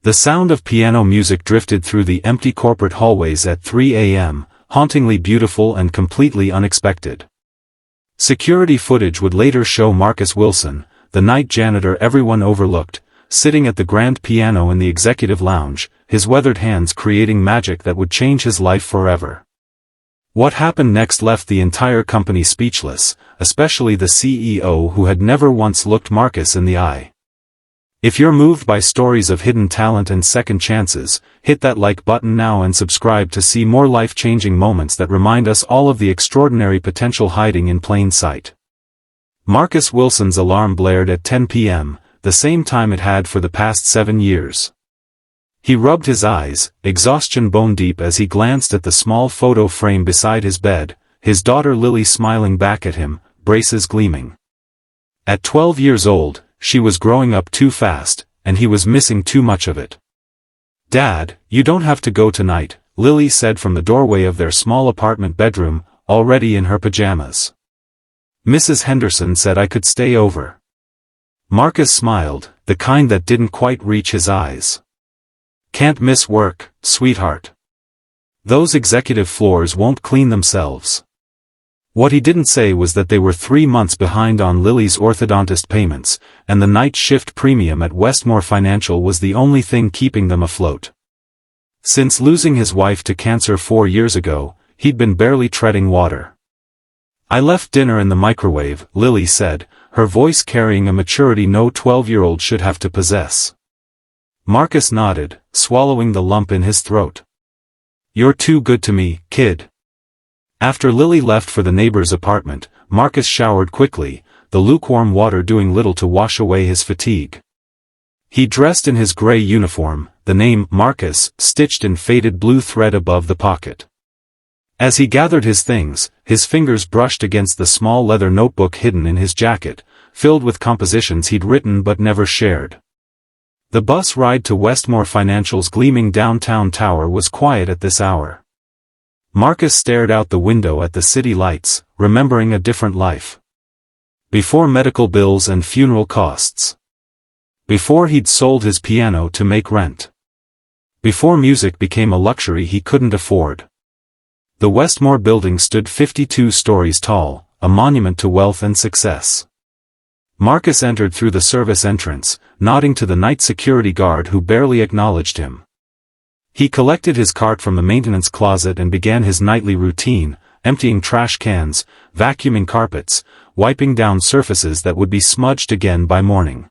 The sound of piano music drifted through the empty corporate hallways at 3 a.m., hauntingly beautiful and completely unexpected. Security footage would later show Marcus Wilson, the night janitor everyone overlooked, sitting at the grand piano in the executive lounge, his weathered hands creating magic that would change his life forever. What happened next left the entire company speechless, especially the CEO who had never once looked Marcus in the eye. If you're moved by stories of hidden talent and second chances, hit that like button now and subscribe to see more life-changing moments that remind us all of the extraordinary potential hiding in plain sight. Marcus Wilson's alarm blared at 10 p.m., the same time it had for the past 7 years. He rubbed his eyes, exhaustion bone-deep as he glanced at the small photo frame beside his bed, his daughter Lily smiling back at him, braces gleaming. At 12 years old, she was growing up too fast, and he was missing too much of it. "Dad, you don't have to go tonight," Lily said from the doorway of their small apartment bedroom, already in her pajamas. "Mrs. Henderson said I could stay over." Marcus smiled, the kind that didn't quite reach his eyes. "Can't miss work, sweetheart. Those executive floors won't clean themselves." What he didn't say was that they were 3 months behind on Lily's orthodontist payments, and the night shift premium at Westmore Financial was the only thing keeping them afloat. Since losing his wife to cancer 4 years ago, he'd been barely treading water. "I left dinner in the microwave," Lily said, her voice carrying a maturity no 12-year-old should have to possess. Marcus nodded, swallowing the lump in his throat. "You're too good to me, kid." After Lily left for the neighbor's apartment, Marcus showered quickly, the lukewarm water doing little to wash away his fatigue. He dressed in his gray uniform, the name Marcus stitched in faded blue thread above the pocket. As he gathered his things, his fingers brushed against the small leather notebook hidden in his jacket, filled with compositions he'd written but never shared. The bus ride to Westmore Financial's gleaming downtown tower was quiet at this hour. Marcus stared out the window at the city lights, remembering a different life. Before medical bills and funeral costs. Before he'd sold his piano to make rent. Before music became a luxury he couldn't afford. The Westmore building stood 52 stories tall, a monument to wealth and success. Marcus entered through the service entrance, nodding to the night security guard who barely acknowledged him. He collected his cart from the maintenance closet and began his nightly routine, emptying trash cans, vacuuming carpets, wiping down surfaces that would be smudged again by morning.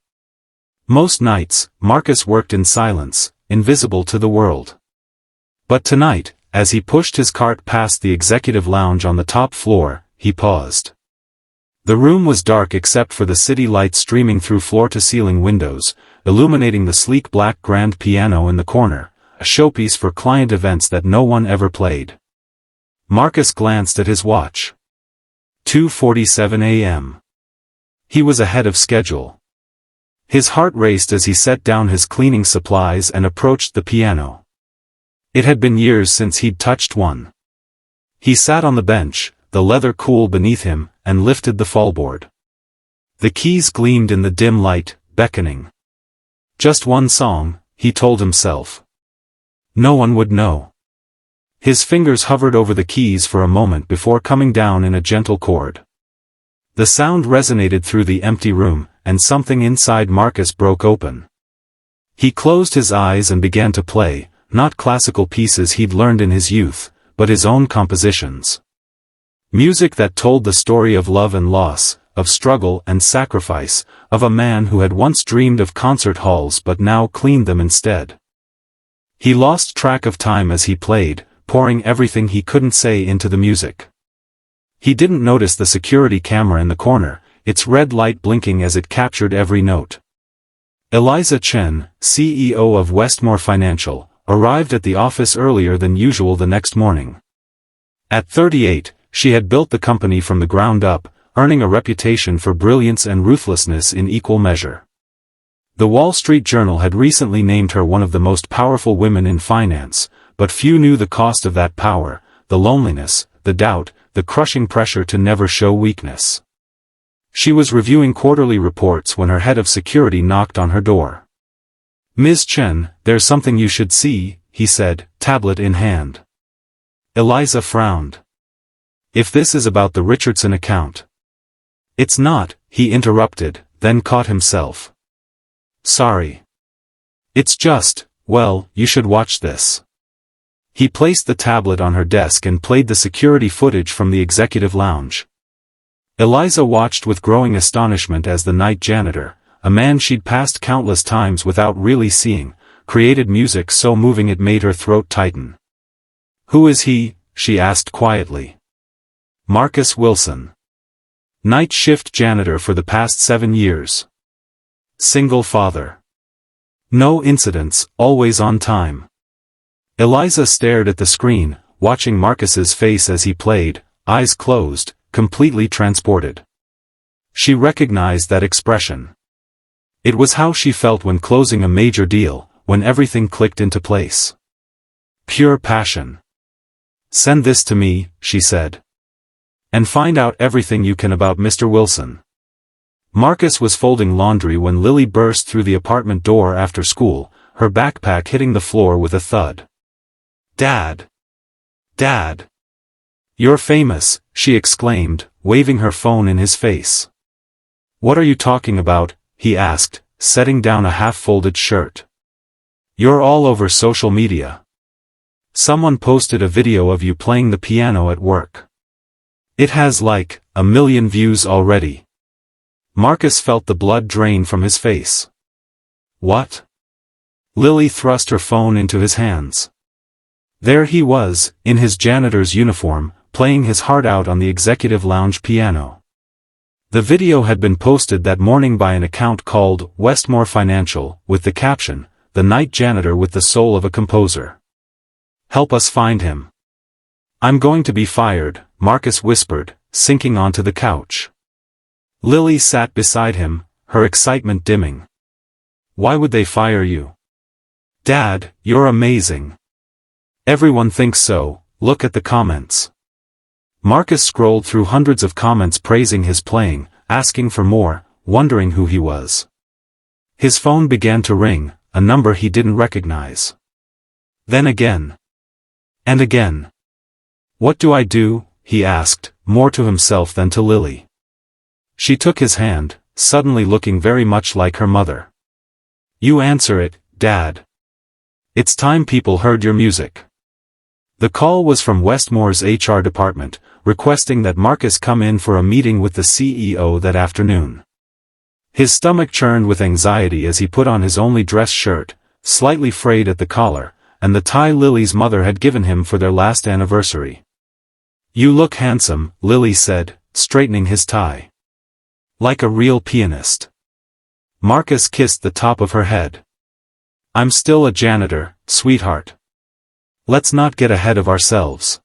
Most nights, Marcus worked in silence, invisible to the world. But tonight, as he pushed his cart past the executive lounge on the top floor, he paused. The room was dark except for the city lights streaming through floor-to-ceiling windows, illuminating the sleek black grand piano in the corner, a showpiece for client events that no one ever played. Marcus glanced at his watch. 2:47 a.m. He was ahead of schedule. His heart raced as he set down his cleaning supplies and approached the piano. It had been years since he'd touched one. He sat on the bench, the leather cool beneath him, and lifted the fallboard. The keys gleamed in the dim light, beckoning. Just one song, he told himself. No one would know. His fingers hovered over the keys for a moment before coming down in a gentle chord. The sound resonated through the empty room, and something inside Marcus broke open. He closed his eyes and began to play, not classical pieces he'd learned in his youth, but his own compositions. Music that told the story of love and loss, of struggle and sacrifice, of a man who had once dreamed of concert halls but now cleaned them instead. He lost track of time as he played, pouring everything he couldn't say into the music. He didn't notice the security camera in the corner, its red light blinking as it captured every note. Eliza Chen, CEO of Westmore Financial, arrived at the office earlier than usual the next morning. At 38, she had built the company from the ground up, earning a reputation for brilliance and ruthlessness in equal measure. The Wall Street Journal had recently named her one of the most powerful women in finance, but few knew the cost of that power, the loneliness, the doubt, the crushing pressure to never show weakness. She was reviewing quarterly reports when her head of security knocked on her door. Ms. Chen, there's something you should see, he said, tablet in hand. Eliza frowned. If this is about the Richardson account. It's not, he interrupted, then caught himself. Sorry. It's just, well, you should watch this. He placed the tablet on her desk and played the security footage from the executive lounge. Eliza watched with growing astonishment as the night janitor, a man she'd passed countless times without really seeing, created music so moving it made her throat tighten. Who is he? She asked quietly. Marcus Wilson. Night shift janitor for the past 7 years. Single father. No incidents, always on time. Eliza stared at the screen, watching Marcus's face as he played, eyes closed, completely transported. She recognized that expression. It was how she felt when closing a major deal, when everything clicked into place. Pure passion. Send this to me, she said. And find out everything you can about Mr. Wilson. Marcus was folding laundry when Lily burst through the apartment door after school, her backpack hitting the floor with a thud. Dad! Dad! You're famous, she exclaimed, waving her phone in his face. What are you talking about? He asked, setting down a half-folded shirt. You're all over social media. Someone posted a video of you playing the piano at work. It has like, 1 million views already. Marcus felt the blood drain from his face. What? Lily thrust her phone into his hands. There he was, in his janitor's uniform, playing his heart out on the executive lounge piano. The video had been posted that morning by an account called Westmore Financial, with the caption, "The night janitor with the soul of a composer. Help us find him." I'm going to be fired, Marcus whispered, sinking onto the couch. Lily sat beside him, her excitement dimming. Why would they fire you? Dad, you're amazing. Everyone thinks so, look at the comments. Marcus scrolled through hundreds of comments praising his playing, asking for more, wondering who he was. His phone began to ring, a number he didn't recognize. Then again. And again. What do I do? He asked, more to himself than to Lily. She took his hand, suddenly looking very much like her mother. You answer it, Dad. It's time people heard your music. The call was from Westmore's HR department, requesting that Marcus come in for a meeting with the CEO that afternoon. His stomach churned with anxiety as he put on his only dress shirt, slightly frayed at the collar, and the tie Lily's mother had given him for their last anniversary. You look handsome, Lily said, straightening his tie. Like a real pianist. Marcus kissed the top of her head. I'm still a janitor, sweetheart. Let's not get ahead of ourselves.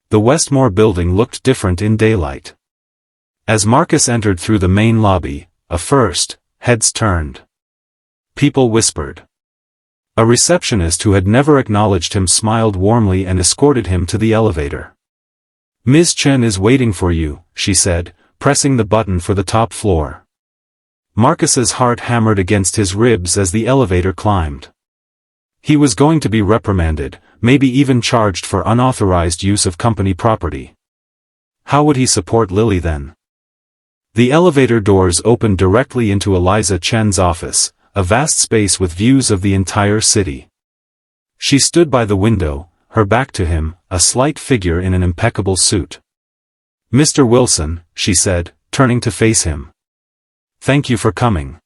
The Westmore building looked different in daylight. As Marcus entered through the main lobby, heads turned. People whispered. A receptionist who had never acknowledged him smiled warmly and escorted him to the elevator. Ms. Chen is waiting for you, she said, pressing the button for the top floor. Marcus's heart hammered against his ribs as the elevator climbed. He was going to be reprimanded, maybe even charged for unauthorized use of company property. How would he support Lily then? The elevator doors opened directly into Eliza Chen's office, a vast space with views of the entire city. She stood by the window, her back to him, a slight figure in an impeccable suit. Mr. Wilson, she said, turning to face him. Thank you for coming.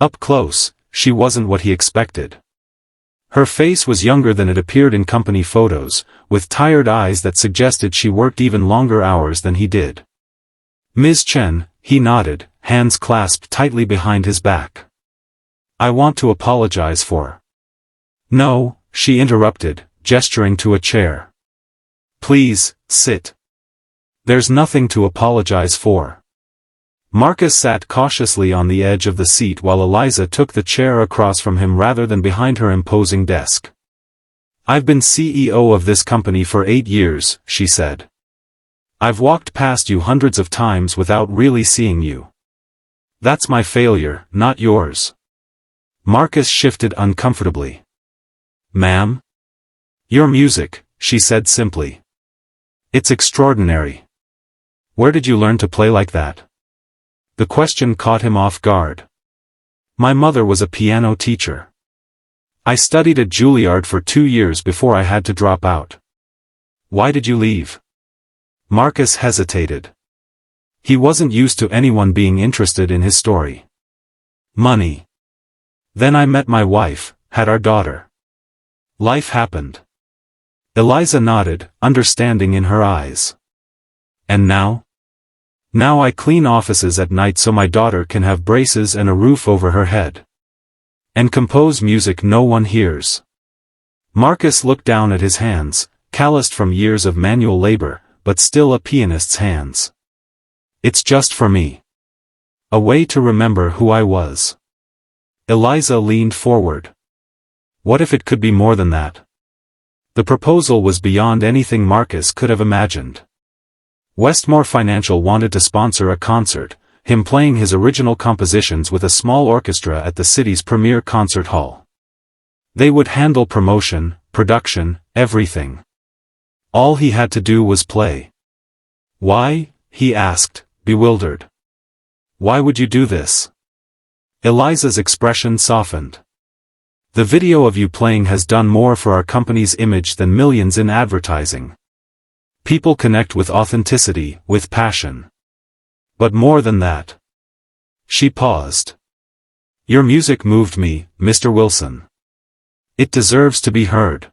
Up close, she wasn't what he expected. Her face was younger than it appeared in company photos, with tired eyes that suggested she worked even longer hours than he did. Ms. Chen, he nodded, hands clasped tightly behind his back. I want to apologize for. No, she interrupted, gesturing to a chair. Please, sit. There's nothing to apologize for. Marcus sat cautiously on the edge of the seat while Eliza took the chair across from him rather than behind her imposing desk. I've been CEO of this company for 8 years, she said. I've walked past you hundreds of times without really seeing you. That's my failure, not yours. Marcus shifted uncomfortably. "Ma'am? Your music," she said simply. "It's extraordinary. Where did you learn to play like that?" The question caught him off guard. "My mother was a piano teacher. I studied at Juilliard for 2 years before I had to drop out." "Why did you leave?" Marcus hesitated. He wasn't used to anyone being interested in his story. "Money. Then I met my wife, had our daughter. Life happened." Eliza nodded, understanding in her eyes. "And now?" "Now I clean offices at night so my daughter can have braces and a roof over her head. And compose music no one hears." Marcus looked down at his hands, calloused from years of manual labor, but still a pianist's hands. "It's just for me. A way to remember who I was." Eliza leaned forward. What if it could be more than that? The proposal was beyond anything Marcus could have imagined. Westmore Financial wanted to sponsor a concert, him playing his original compositions with a small orchestra at the city's premier concert hall. They would handle promotion, production, everything. All he had to do was play. "Why?" he asked, bewildered. "Why would you do this?" Eliza's expression softened. "The video of you playing has done more for our company's image than millions in advertising. People connect with authenticity, with passion. But more than that." She paused. "Your music moved me, Mr. Wilson. It deserves to be heard."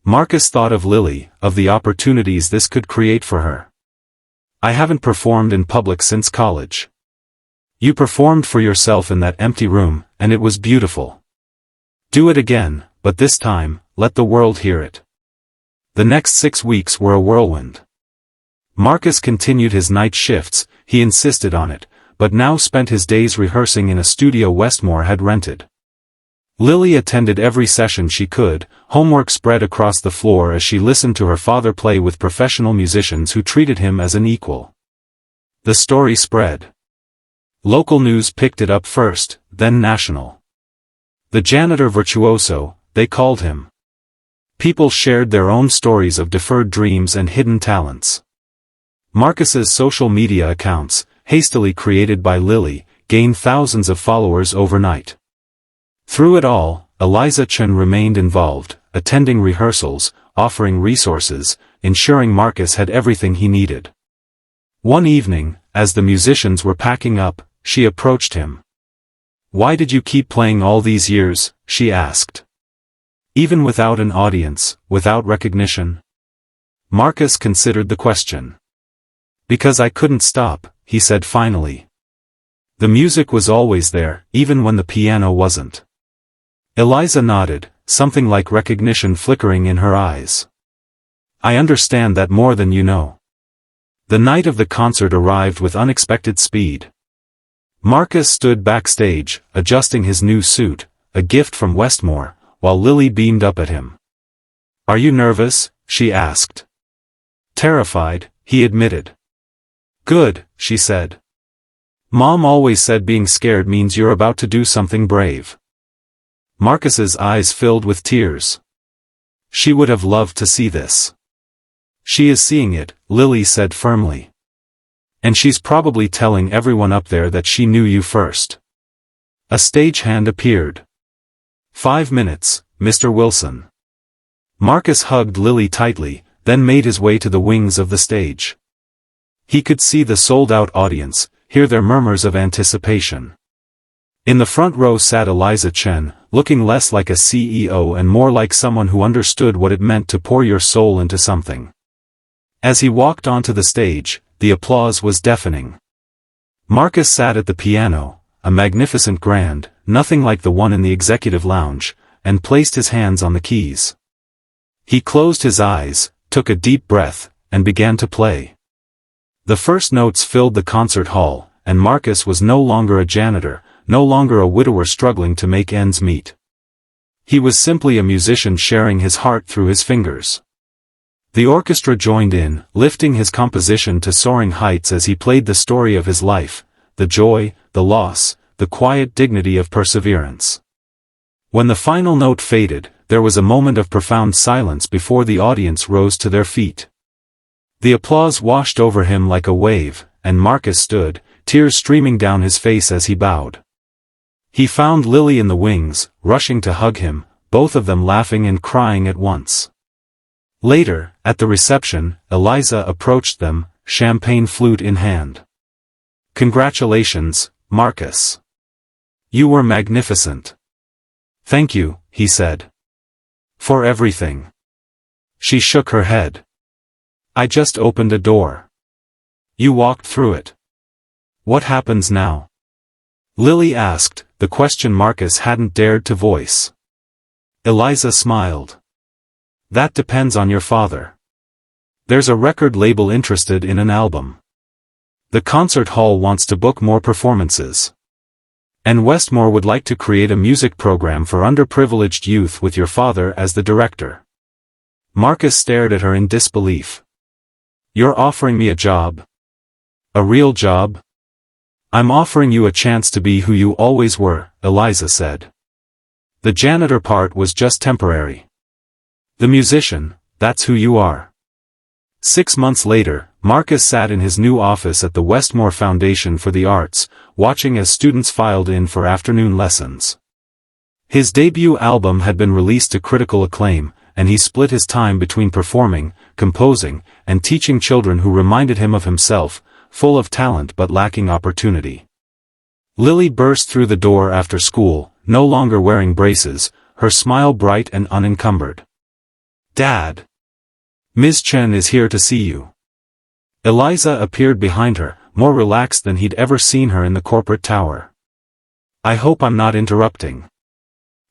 Marcus thought of Lily, of the opportunities this could create for her. "I haven't performed in public since college. You performed for yourself in that empty room, and it was beautiful. Do it again, but this time, let the world hear it." The next 6 weeks were a whirlwind. Marcus continued his night shifts, he insisted on it, but now spent his days rehearsing in a studio Westmore had rented. Lily attended every session she could, homework spread across the floor as she listened to her father play with professional musicians who treated him as an equal. The story spread. Local news picked it up first, then national. The janitor virtuoso, they called him. People shared their own stories of deferred dreams and hidden talents. Marcus's social media accounts, hastily created by Lily, gained thousands of followers overnight. Through it all, Eliza Chen remained involved, attending rehearsals, offering resources, ensuring Marcus had everything he needed. One evening, as the musicians were packing up, she approached him. "Why did you keep playing all these years?" she asked. "Even without an audience, without recognition?" Marcus considered the question. "Because I couldn't stop," he said finally. "The music was always there, even when the piano wasn't." Eliza nodded, something like recognition flickering in her eyes. "I understand that more than you know." The night of the concert arrived with unexpected speed. Marcus stood backstage, adjusting his new suit, a gift from Westmore, while Lily beamed up at him. "Are you nervous?" she asked. "Terrified," he admitted. "Good," she said. "Mom always said being scared means you're about to do something brave." Marcus's eyes filled with tears. She would have loved to see this. "She is seeing it," Lily said firmly. "And she's probably telling everyone up there that she knew you first." A stagehand appeared. "5 minutes, Mr. Wilson." Marcus hugged Lily tightly, then made his way to the wings of the stage. He could see the sold-out audience, hear their murmurs of anticipation. In the front row sat Eliza Chen, looking less like a CEO and more like someone who understood what it meant to pour your soul into something. As he walked onto the stage, the applause was deafening. Marcus sat at the piano, a magnificent grand, nothing like the one in the executive lounge, and placed his hands on the keys. He closed his eyes, took a deep breath, and began to play. The first notes filled the concert hall, and Marcus was no longer a janitor, no longer a widower struggling to make ends meet. He was simply a musician sharing his heart through his fingers. The orchestra joined in, lifting his composition to soaring heights as he played the story of his life, the joy, the loss, the quiet dignity of perseverance. When the final note faded, there was a moment of profound silence before the audience rose to their feet. The applause washed over him like a wave, and Marcus stood, tears streaming down his face as he bowed. He found Lily in the wings, rushing to hug him, both of them laughing and crying at once. Later, at the reception, Eliza approached them, champagne flute in hand. "Congratulations, Marcus. You were magnificent." "Thank you," he said. "For everything." She shook her head. "I just opened a door. You walked through it. What happens now?" Lily asked, the question Marcus hadn't dared to voice. Eliza smiled. "That depends on your father. There's a record label interested in an album. The concert hall wants to book more performances. And Westmore would like to create a music program for underprivileged youth with your father as the director." Marcus stared at her in disbelief. "You're offering me a job? A real job?" "I'm offering you a chance to be who you always were," Eliza said. "The janitor part was just temporary. The musician, that's who you are." 6 months later, Marcus sat in his new office at the Westmore Foundation for the Arts, watching as students filed in for afternoon lessons. His debut album had been released to critical acclaim, and he split his time between performing, composing, and teaching children who reminded him of himself, full of talent but lacking opportunity. Lily burst through the door after school, no longer wearing braces, her smile bright and unencumbered. "Dad! Ms. Chen is here to see you." Eliza appeared behind her, more relaxed than he'd ever seen her in the corporate tower. "I hope I'm not interrupting."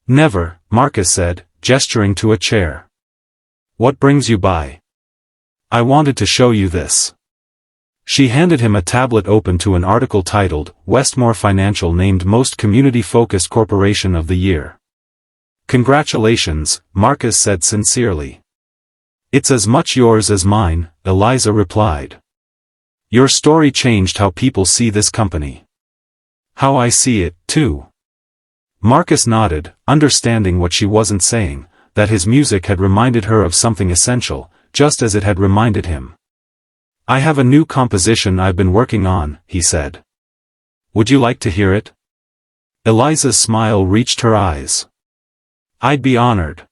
"Never," Marcus said, gesturing to a chair. "What brings you by?" "I wanted to show you this." She handed him a tablet open to an article titled, "Westmore Financial named Most Community-Focused Corporation of the Year." "Congratulations," Marcus said sincerely. "It's as much yours as mine," Eliza replied. "Your story changed how people see this company." "How I see it, too." Marcus nodded, understanding what she wasn't saying, that his music had reminded her of something essential, just as it had reminded him. "I have a new composition I've been working on," he said. "Would you like to hear it?" Eliza's smile reached her eyes. "I'd be honored."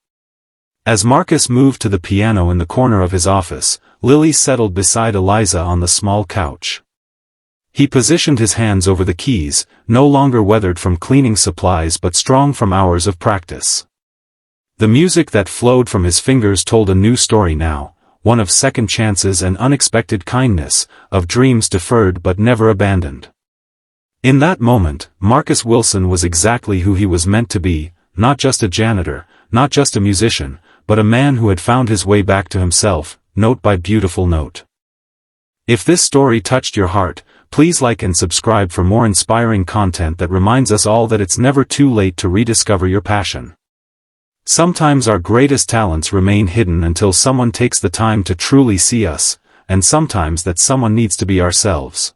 As Marcus moved to the piano in the corner of his office, Lily settled beside Eliza on the small couch. He positioned his hands over the keys, no longer weathered from cleaning supplies but strong from hours of practice. The music that flowed from his fingers told a new story now, one of second chances and unexpected kindness, of dreams deferred but never abandoned. In that moment, Marcus Wilson was exactly who he was meant to be, not just a janitor, not just a musician, but a man who had found his way back to himself, note by beautiful note. If this story touched your heart, please like and subscribe for more inspiring content that reminds us all that it's never too late to rediscover your passion. Sometimes our greatest talents remain hidden until someone takes the time to truly see us, and sometimes that someone needs to be ourselves.